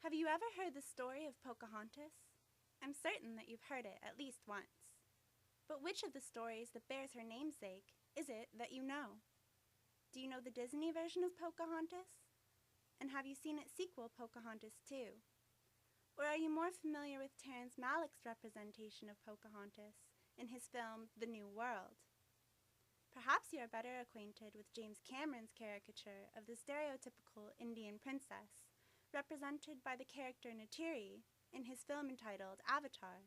Have you ever heard the story of Pocahontas? I'm certain that you've heard it at least once. But which of the stories that bears her namesake is it that you know? Do you know the Disney version of Pocahontas? And have you seen its sequel, Pocahontas 2? Or are you more familiar with Terrence Malick's representation of Pocahontas in his film The New World? Perhaps you are better acquainted with James Cameron's caricature of the stereotypical Indian princess, represented by the character Neytiri in his film entitled Avatar.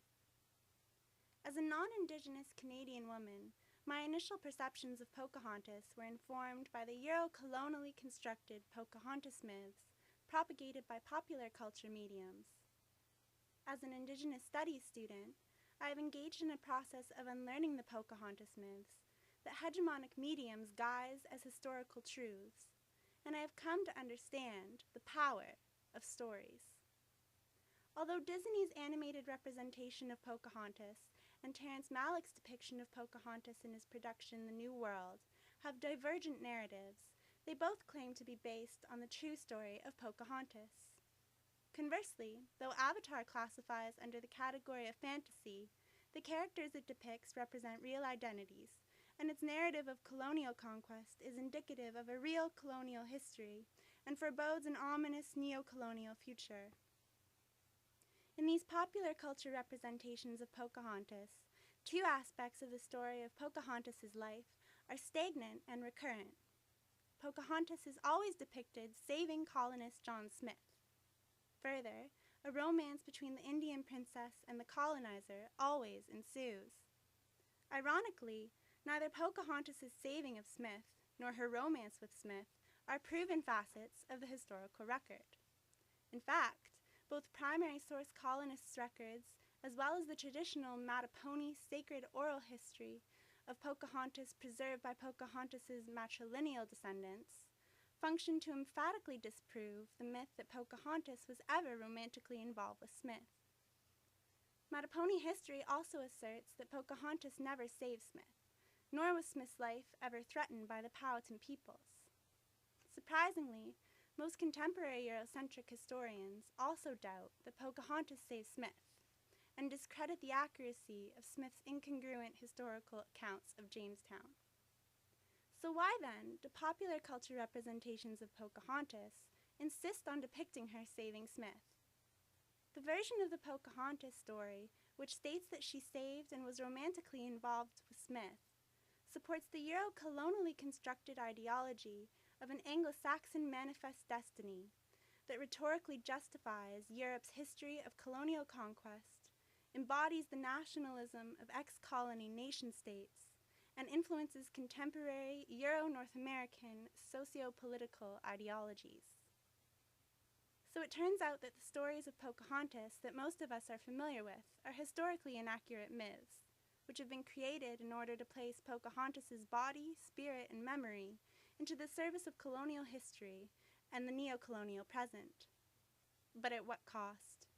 As a non-Indigenous Canadian woman, my initial perceptions of Pocahontas were informed by the Euro-colonially constructed Pocahontas myths propagated by popular culture mediums. As an Indigenous studies student, I have engaged in a process of unlearning the Pocahontas myths that hegemonic mediums guise as historical truths, and I have come to understand the power of stories. Although Disney's animated representation of Pocahontas and Terrence Malick's depiction of Pocahontas in his production The New World have divergent narratives, they both claim to be based on the true story of Pocahontas. Conversely, though Avatar classifies under the category of fantasy, the characters it depicts represent real identities, and its narrative of colonial conquest is indicative of a real colonial history and forebodes an ominous neo-colonial future. In these popular culture representations of Pocahontas, two aspects of the story of Pocahontas' life are stagnant and recurrent. Pocahontas is always depicted saving colonist John Smith. Further, a romance between the Indian princess and the colonizer always ensues. Ironically, neither Pocahontas' saving of Smith nor her romance with Smith are proven facets of the historical record. In fact, both primary source colonists' records, as well as the traditional Mattaponi sacred oral history of Pocahontas preserved by Pocahontas' matrilineal descendants, function to emphatically disprove the myth that Pocahontas was ever romantically involved with Smith. Mattaponi history also asserts that Pocahontas never saved Smith, nor was Smith's life ever threatened by the Powhatan peoples. Surprisingly, most contemporary Eurocentric historians also doubt that Pocahontas saved Smith, and discredit the accuracy of Smith's incongruent historical accounts of Jamestown. So why then do popular culture representations of Pocahontas insist on depicting her saving Smith? The version of the Pocahontas story, which states that she saved and was romantically involved with Smith, supports the Euro-colonially constructed ideology of an Anglo-Saxon manifest destiny that rhetorically justifies Europe's history of colonial conquest, embodies the nationalism of ex-colony nation-states, and influences contemporary Euro-North American socio-political ideologies. So it turns out that the stories of Pocahontas that most of us are familiar with are historically inaccurate myths, which have been created in order to place Pocahontas' body, spirit, and memory into the service of colonial history and the neo-colonial present. But at what cost?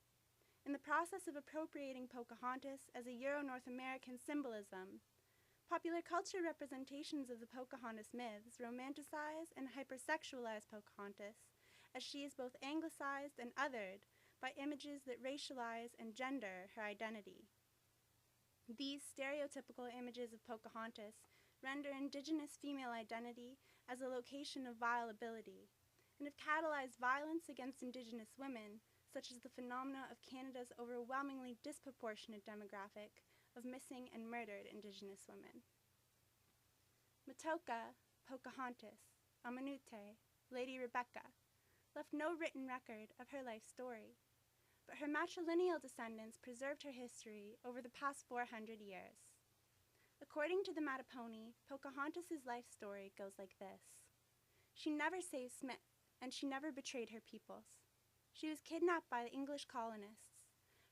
In the process of appropriating Pocahontas as a Euro-North American symbolism, popular culture representations of the Pocahontas myths romanticize and hypersexualize Pocahontas, as she is both anglicized and othered by images that racialize and gender her identity. These stereotypical images of Pocahontas render Indigenous female identity as a location of violability, and have catalyzed violence against Indigenous women, such as the phenomena of Canada's overwhelmingly disproportionate demographic of missing and murdered Indigenous women. Matoka, Pocahontas, Amanute, Lady Rebecca, left no written record of her life story, but her matrilineal descendants preserved her history over the past 400 years. According to the Mattaponi, Pocahontas' life story goes like this. She never saved Smith, and she never betrayed her peoples. She was kidnapped by the English colonists.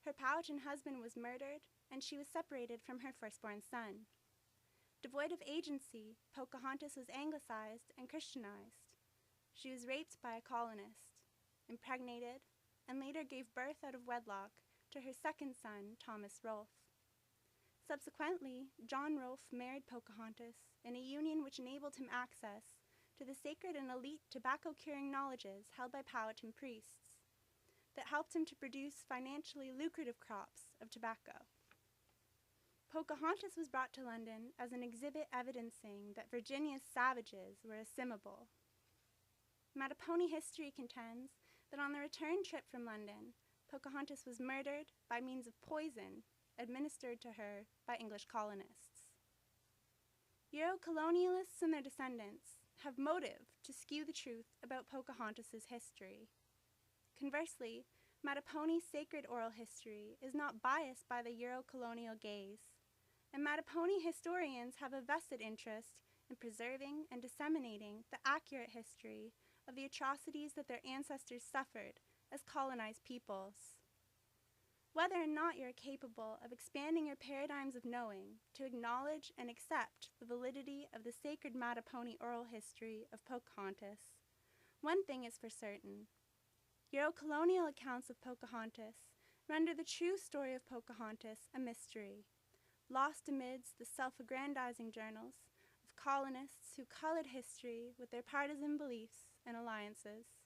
Her Powhatan husband was murdered, and she was separated from her firstborn son. Devoid of agency, Pocahontas was anglicized and Christianized. She was raped by a colonist, impregnated, and later gave birth out of wedlock to her second son, Thomas Rolfe. Subsequently, John Rolfe married Pocahontas in a union which enabled him access to the sacred and elite tobacco-curing knowledges held by Powhatan priests. that helped him to produce financially lucrative crops of tobacco. Pocahontas was brought to London as an exhibit evidencing that Virginia's savages were assimilable. Mattaponi history contends that on the return trip from London, Pocahontas was murdered by means of poison administered to her by English colonists. Euro-colonialists and their descendants have motive to skew the truth about Pocahontas' history. Conversely, Mattaponi's sacred oral history is not biased by the Euro-colonial gaze, and Mattaponi historians have a vested interest in preserving and disseminating the accurate history of the atrocities that their ancestors suffered as colonized peoples. Whether or not you are capable of expanding your paradigms of knowing to acknowledge and accept the validity of the sacred Mattaponi oral history of Pocahontas, one thing is for certain. Euro-colonial accounts of Pocahontas render the true story of Pocahontas a mystery, lost amidst the self-aggrandizing journals of colonists who colored history with their partisan beliefs and alliances.